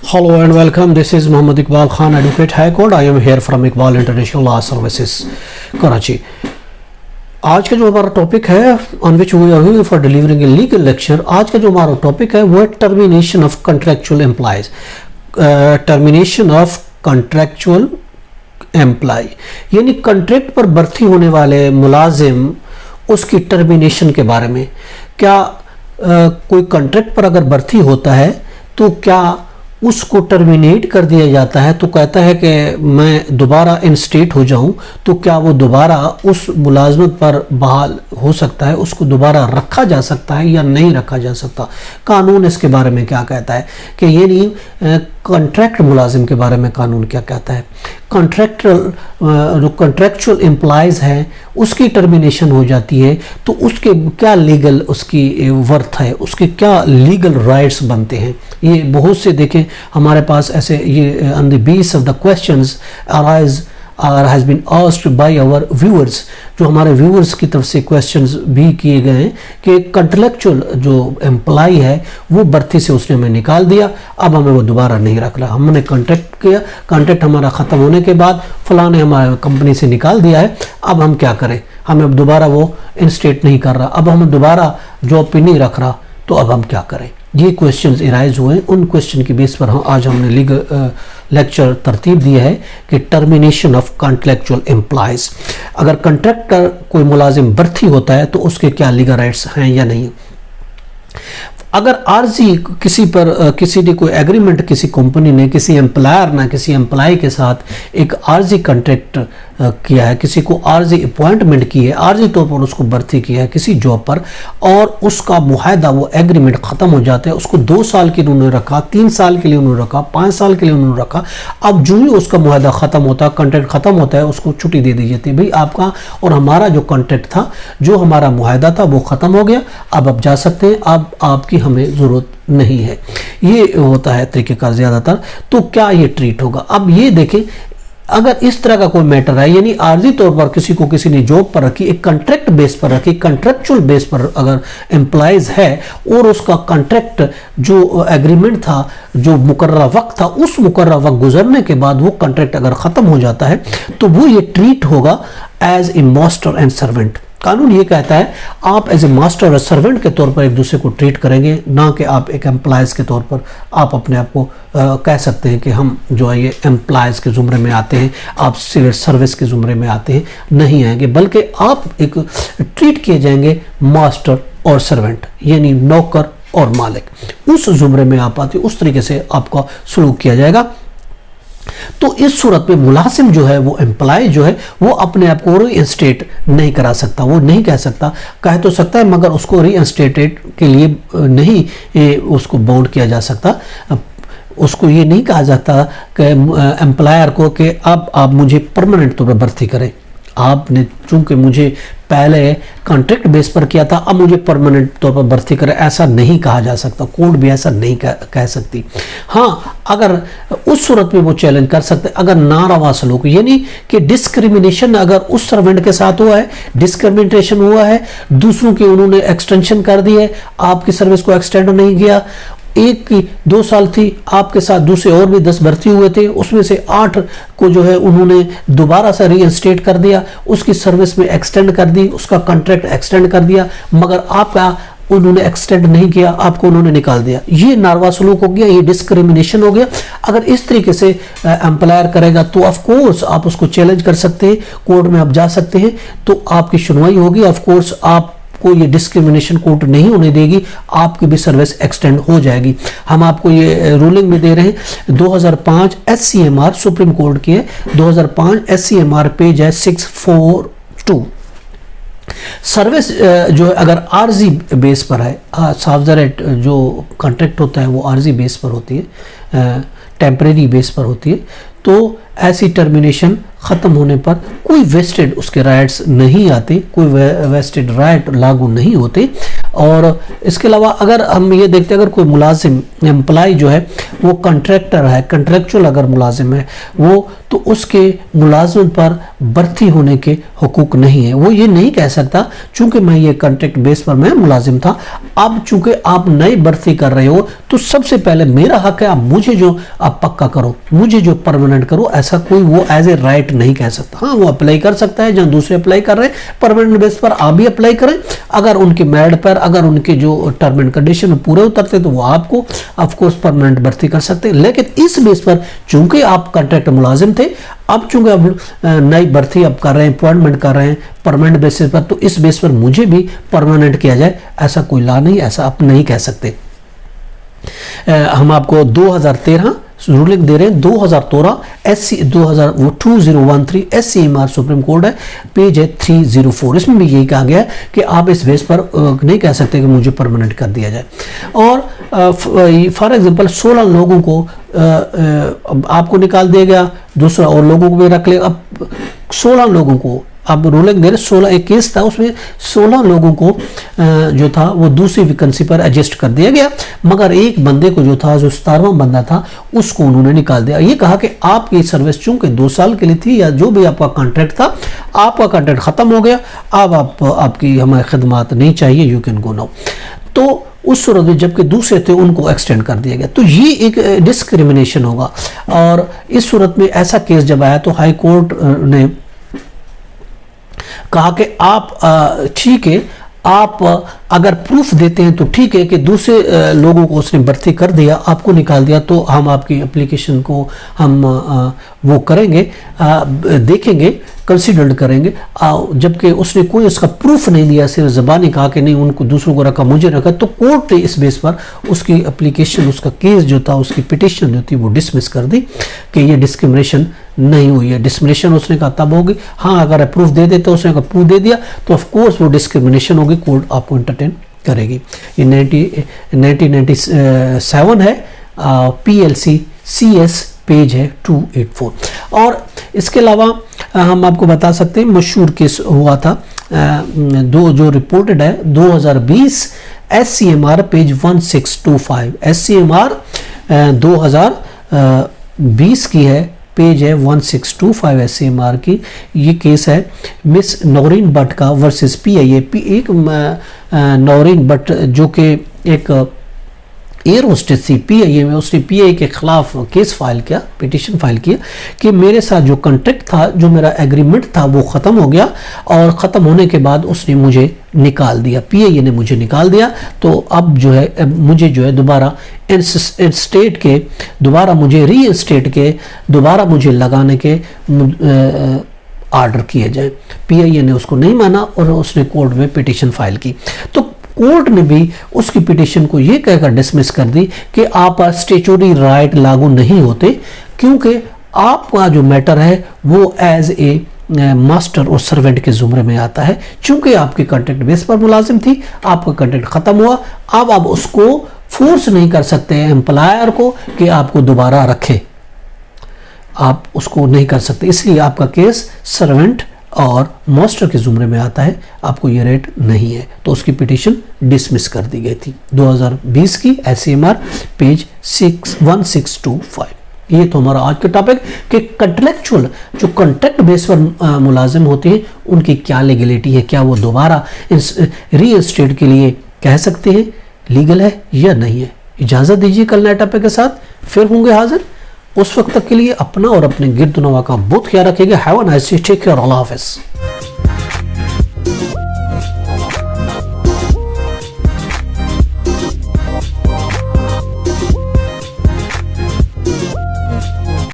Hello and welcome. This is Muhammad Iqbal Khan, Advocate High Court. I am here from Iqbal International Law Services, Karachi. आज का जो हमारा topic है on which we are here for delivering a legal lecture, आज का जो हमारा topic है वो है termination of contractual employees. Termination of contractual employee यानी कॉन्ट्रैक्ट पर भर्ती होने वाले मुलाजिम, उसकी टर्मिनेशन के बारे में। क्या कोई कॉन्ट्रैक्ट पर अगर भर्ती होता है तो क्या उसको टर्मिनेट कर दिया जाता है, तो कहता है कि मैं दोबारा इंस्टेट हो जाऊं, तो क्या वो दोबारा उस मुलाजमत पर बहाल हो सकता है, उसको दोबारा रखा जा सकता है या नहीं रखा जा सकता। कानून इसके बारे में क्या कहता है कि ये नहीं, कॉन्ट्रैक्ट मुलाजिम के बारे में कानून क्या कहता है। कॉन्ट्रैक्चुअल एम्प्लॉयज़ हैं उसकी टर्मिनेशन हो जाती है तो उसके क्या लीगल उसकी वर्थ है, उसके क्या लीगल राइट्स बनते हैं। ये बहुत से देखें हमारे पास ऐसे ये on the base of the questions arise has been asked by our viewers, जो हमारे व्यूअर्स की तरफ से क्वेश्चंस भी किए गए हैं कि कॉन्ट्रैक्चुअल जो एम्प्लॉय है वो भर्ती से उसने हमें निकाल दिया, अब हमें वो दोबारा नहीं रख रहा। हमने कॉन्ट्रैक्ट किया, कॉन्ट्रैक्ट हमारा ख़त्म होने के बाद फलां ने हमारे कंपनी से निकाल दिया है, अब हम क्या करें, हमें अब दोबारा वो इंस्टेट नहीं कर रहा, अब हमें दोबारा जॉब पे नहीं रख रहा, तो अब हम क्या करें। ये क्वेश्चंस इराइज हुए, उन क्वेश्चन की बेस पर आज हमने लीगल लेक्चर तरतीब दिया है कि टर्मिनेशन ऑफ कॉन्ट्रैक्चुअल एम्प्लॉयज। अगर कॉन्ट्रैक्ट का कोई मुलाजिम भर्ती होता है तो उसके क्या लीगल राइट्स हैं या नहीं। अगर आर्जी किसी ने कोई एग्रीमेंट, किसी कंपनी ने, किसी एम्प्लॉयर ने किसी एम्प्लॉय के साथ एक आर्जी कॉन्ट्रैक्ट किया है, किसी को आर्जी अपॉइंटमेंट की है, आर्जी तौर पर उसको भर्ती किया है किसी जॉब पर, और उसका मुआहदा वो एग्रीमेंट ख़त्म हो जाता है, उसको 2 साल के लिए उन्होंने रखा, 3 साल के लिए उन्होंने रखा, 5 साल के लिए उन्होंने रखा। अब जो ही उसका मुआहदा ख़त्म होता है, कॉन्ट्रैक्ट ख़त्म होता है, उसको छुट्टी दे दी जाती है, भाई आपका और हमारा जो कॉन्ट्रैक्ट था, जो हमारा मुआहदा था वो ख़त्म हो गया, अब आप जा सकते हैं, अब आपकी हमें ज़रूरत नहीं है। ये होता है तरीक़ेकार ज़्यादातर। तो क्या ये ट्रीट होगा। अब ये देखें, अगर इस तरह का कोई मैटर है, यानी आर्जी तौर पर किसी ने जॉब पर रखी, एक कॉन्ट्रैक्ट बेस पर रखी, कॉन्ट्रैक्चुअल बेस पर अगर एम्प्लॉयज है और उसका कॉन्ट्रैक्ट जो एग्रीमेंट था, जो मुकर्ररा वक्त था, उस मुकर्ररा वक्त गुजरने के बाद वो कॉन्ट्रैक्ट अगर ख़त्म हो जाता है तो वो ये ट्रीट होगा as a master and servant. कानून ये कहता है आप एज ए मास्टर और सर्वेंट के तौर पर एक दूसरे को ट्रीट करेंगे, ना कि आप एक एम्प्लॉयज़ के तौर पर आप अपने आप को कह सकते हैं कि हम जो है ये एम्प्लॉयज़ के ज़ुमरे में आते हैं, आप सिविल सर्विस के ज़ुमरे में आते हैं, नहीं आएंगे, बल्कि आप एक ट्रीट किए जाएंगे मास्टर और सर्वेंट, यानी नौकर और मालिक। उस ज़ुमरे में आप आते, उस तरीके से आपका सलूक किया जाएगा। तो इस सूरत में मुलाजिम जो है, वो एम्प्लॉय जो है, वो अपने आप को रीइंस्टेट नहीं करा सकता। वो नहीं कह सकता, कह तो सकता है मगर उसको रीइंस्टेटेड के लिए नहीं उसको बाउंड किया जा सकता। उसको ये नहीं कहा जाता कि एम्प्लॉयर को कि अब आप मुझे परमानेंट तौर पर भर्ती करें, आपने चूंकि मुझे पहले कॉन्ट्रैक्ट बेस पर किया था, अब मुझे परमानेंट तौर पर भर्ती करें, ऐसा नहीं कहा जा सकता। कोर्ट भी ऐसा नहीं कह सकती। हाँ, अगर उस सूरत में वो चैलेंज कर सकते अगर नारवा सलूक, यानी कि डिस्क्रिमिनेशन अगर उस सर्वेंट के साथ हुआ है, डिस्क्रिमिनेशन हुआ है, दूसरों की उन्होंने एक्सटेंशन कर दी है, आपकी सर्विस को एक्सटेंड नहीं किया, 1 की 2 साल थी, आपके साथ दूसरे और भी 10 भर्ती हुए थे, उसमें से 8 को जो है उन्होंने दोबारा से रीइंस्टेट कर दिया, उसकी सर्विस में एक्सटेंड कर दी, उसका कॉन्ट्रैक्ट एक्सटेंड कर दिया, मगर आपका उन्होंने एक्सटेंड नहीं किया, आपको उन्होंने निकाल दिया। ये नारवा सलूक हो गया, ये डिस्क्रिमिनेशन हो गया। अगर इस तरीके से एम्प्लॉयर करेगा तो ऑफ कोर्स आप उसको चैलेंज कर सकते हैं, कोर्ट में आप जा सकते हैं, तो आपकी सुनवाई होगी। ऑफ कोर्स आप को ये डिस्क्रिमिनेशन कोर्ट नहीं होने देगी, आपकी भी सर्विस एक्सटेंड हो जाएगी। हम आपको ये रूलिंग में दे रहे हैं 2005 SCMR, सुप्रीम कोर्ट की है, 2005 SCMR पेज है 642। सर्विस जो है अगर आर्जी बेस पर है, सावजरेट जो कॉन्ट्रैक्ट होता है वो आर्जी बेस पर होती है, टेम्परेरी बेस पर होती है, तो ऐसी टर्मिनेशन ख़त्म होने पर कोई वेस्टेड उसके राइट्स नहीं आते, कोई वेस्टेड राइट लागू नहीं होते, और इसके अलावा अगर हम ये देखते हैं, अगर कोई मुलाजिम एम्प्लॉय जो है वो कॉन्ट्रैक्टर है, कॉन्ट्रैक्चुअल अगर मुलाजिम है वो, तो उसके मुलाजमत पर भर्ती होने के हुकूक नहीं है। वो ये नहीं कह सकता चूंकि मैं ये कॉन्ट्रैक्ट बेस पर मैं मुलाजिम था, अब चूंकि आप नई भर्ती कर रहे हो तो सबसे पहले मेरा हक है, आप मुझे जो आप पक्का करो, मुझे जो परमानेंट करो, ऐसा कोई वो एज ए राइट नहीं कह सकता। हाँ, वो अप्लाई कर सकता है, जहां दूसरे अप्लाई कर रहे हैं परमानेंट बेस पर आप भी अप्लाई करें। अगर उनके मेरिट पर, अगर उनके जो टर्म एंड कंडीशन पूरे उतरते तो वो आपको ऑफकोर्स परमानेंट भर्ती कर सकते हैं। लेकिन इस बेस पर चूंकि आप कॉन्ट्रैक्ट मुलाजिम थे, अब चूंकि अब नई भर्ती अब कर रहे हैं, अपॉइंटमेंट कर रहे हैं परमानेंट बेसिस पर, तो इस बेस पर मुझे भी परमानेंट किया जाए, ऐसा कोई लॉ नहीं, ऐसा आप नहीं कह सकते। हम आपको 2013 रूलिंग दे रहे हैं, 2013 SC 2013 SCMR सुप्रीम कोर्ट है, पेज है 304। इसमें भी यही कहा गया है कि आप इस बेस पर नहीं कह सकते कि मुझे परमानेंट कर दिया जाए। और फॉर एग्जांपल 16 लोगों को आपको निकाल दिया गया, दूसरा और लोगों को भी रख ले। अब 16 लोगों को अब रूलिंग दे रहे, 16 एक केस था उसमें 16 लोगों को जो था वो दूसरी वैकेंसी पर एडजस्ट कर दिया गया, मगर एक बंदे को जो था, जो 17वां बंदा था, उसको उन्होंने निकाल दिया। ये कहा कि आपकी सर्विस चूंकि 2 साल के लिए थी या जो भी आपका कॉन्ट्रैक्ट था, आपका कॉन्ट्रैक्ट खत्म हो गया, अब आपकी हमें खिदमत नहीं चाहिए, यू कैन गो नाउ। तो उस सूरत में जबकि दूसरे थे उनको एक्सटेंड कर दिया गया, तो ये एक डिस्क्रिमिनेशन होगा। और इस सूरत में ऐसा केस जब आया तो हाई कोर्ट ने कहा कि आप ठीक है, आप अगर प्रूफ देते हैं तो ठीक है कि दूसरे लोगों को उसने भर्ती कर दिया, आपको निकाल दिया, तो हम आपकी एप्लीकेशन को हम वो करेंगे, देखेंगे, कंसिडर करेंगे। जबकि उसने कोई उसका प्रूफ नहीं दिया, सिर्फ ज़बानी कहा कि नहीं उनको दूसरों को रखा, मुझे रखा, तो कोर्ट ने इस बेस पर उसकी एप्लीकेशन, उसका केस जो था, उसकी पिटिशन जो थी वो डिसमिस कर दी कि ये डिस्क्रिमिनेशन नहीं हुई है। डिस्क्रिमिनेशन उसने कहा तब होगी, हाँ अगर प्रूफ दे देते, उसने कहा प्रूफ दे दिया तो ऑफकोर्स वो डिस्क्रिमिनेशन होगी, कोर्ट आपको एंटरटेन करेगी। ये 1997 है, PLC CS पेज है 284। और इसके अलावा हम आपको बता सकते हैं मशहूर केस हुआ था, जो रिपोर्टेड है 2020 SCMR पेज 1625, SCMR 2020 की है, पेज है 1625 SCMR की। ये केस है मिस नौरीन भट्ट का वर्सेस PIA। एक नौरीन भट्ट जो कि एक एयर होस्टेस थी PIA में, उसने PIA के खिलाफ केस फाइल किया, पिटिशन फाइल किया कि मेरे साथ जो कॉन्ट्रैक्ट था, जो मेरा एग्रीमेंट था वो ख़त्म हो गया, और ख़त्म होने के बाद उसने मुझे निकाल दिया, PIA ने मुझे निकाल दिया, तो अब जो है मुझे जो है दोबारा इंस्टेट के, दोबारा मुझे रीइंस्टेट के, दोबारा मुझे लगाने के आर्डर किए जाए। PIA ने उसको नहीं माना और उसने कोर्ट में पिटिशन फाइल की, तो कोर्ट ने भी उसकी पिटिशन को ये कहकर डिसमिस कर दी कि आप स्टैट्यूटरी राइट लागू नहीं होते, क्योंकि आपका जो मैटर है वो एज ए मास्टर और सर्वेंट के जुमरे में आता है। चूंकि आपकी कॉन्ट्रैक्ट बेस पर मुलाजिम थी, आपका कॉन्ट्रैक्ट खत्म हुआ, अब आप उसको फोर्स नहीं कर सकते एम्प्लॉयर को कि आपको दोबारा रखे, आप उसको नहीं कर सकते, इसलिए आपका केस सर्वेंट और मास्टर के जुमरे में आता है, आपको ये रेट नहीं है, तो उसकी पिटीशन डिसमिस कर दी गई थी 2020 की SCMR पेज 1625। ये तो हमारा आज का टॉपिक कि कंट्रैक्चुअल जो कॉन्ट्रैक्ट बेस पर मुलाजिम होते हैं उनकी क्या लीगलिटी है, क्या वो दोबारा रीइंस्टेट के लिए कह सकते हैं, लीगल है या नहीं है। इजाज़त दीजिए, कल नए टॉपिक के साथ फिर होंगे हाजिर। उस वक्त तक के लिए अपना और अपने गिरद नवा का बहुत ख्याल रखिएगा। Have a nice day, take care, अल्लाह हाफिज़।